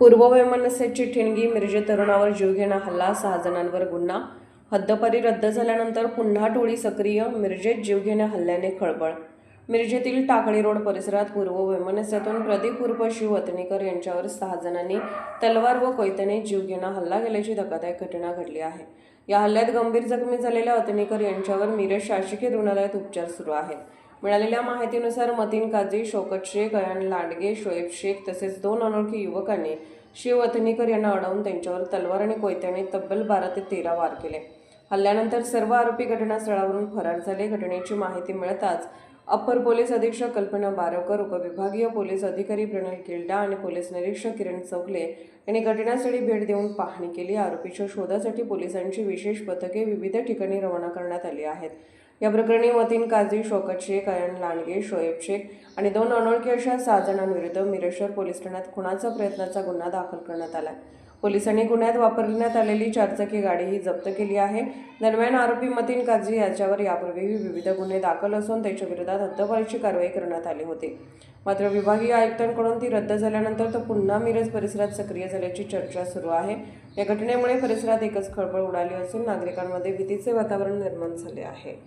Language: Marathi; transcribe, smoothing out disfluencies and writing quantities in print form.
पूर्ववैमनस्याची ठिणगी, मिरजे तरुणावर जीवघेणा हल्ला, 6 जणांवर गुन्हा. हद्दपारी रद्द झाल्यानंतर पुन्हा टोळी सक्रिय, मिरजेत जीवघेण्या हल्ल्याने खळबळ. मिरजेतील टाकळी रोड परिसरात पूर्ववैमनस्यातून प्रदीप उर्फ शिव अतनीकर यांच्यावर 6 जणांनी तलवार व कोयत्याने जीवघेणा हल्ला केल्याची धक्कादायक घटना घडली आहे. या हल्ल्यात गंभीर जखमी झालेल्या अतनीकर यांच्यावर मिरज शासकीय रुग्णालयात उपचार सुरू आहेत. मिळालेल्या माहितीनुसार मतीन काझी, शौकत शेख, अयान लांडगे, शोएब शेख तसेच 2 अनोळखी युवकांनी शिव अतनीकर यांना अडवून त्यांच्यावर तलवार आणि कोयत्याने तब्बल 12 ते 13 वार केले. हल्ल्यानंतर सर्व आरोपी घटनास्थळावरून फरार झाले. घटनेची माहिती मिळताच अप्पर पोलीस अधीक्षक कल्पना बारवकर, उपविभागीय पोलीस अधिकारी प्रणय गिल्डा आणि पोलीस निरीक्षक किरण चौगले यांनी घटनास्थळी भेट देऊन पाहणी केली. आरोपीच्या शोधासाठी पोलिसांची विशेष पथके विविध ठिकाणी रवाना करण्यात आली आहेत. या प्रकरणी मतीन काझी, शौकत शेख, अयान लांडगे, शोएब शेख आणि 2 अनोळखी अशा 6 जणांविरुद्ध मिरज शहर पोलीस ठाण्यात खुनाचा प्रयत्नाचा गुन्हा दाखल करण्यात आला. पोलिसांनी गुन्ह्यात वापरण्यात आलेली 4 चाकी गाडीही जप्त केली आहे. दरम्यान आरोपी मतीन काझी याच्यावर यापूर्वीही विविध गुन्हे दाखल असून त्याच्या विरोधात हद्दपारीची कारवाई करण्यात आली होती. मात्र विभागीय आयुक्तांकडून ती रद्द झाल्यानंतर तो पुन्हा मिरज परिसरात सक्रिय झाल्याची चर्चा सुरू आहे. या घटनेमुळे परिसरात एकच खळबळ उडाली असून नागरिकांमध्ये भीतीचे वातावरण निर्माण झाले आहे.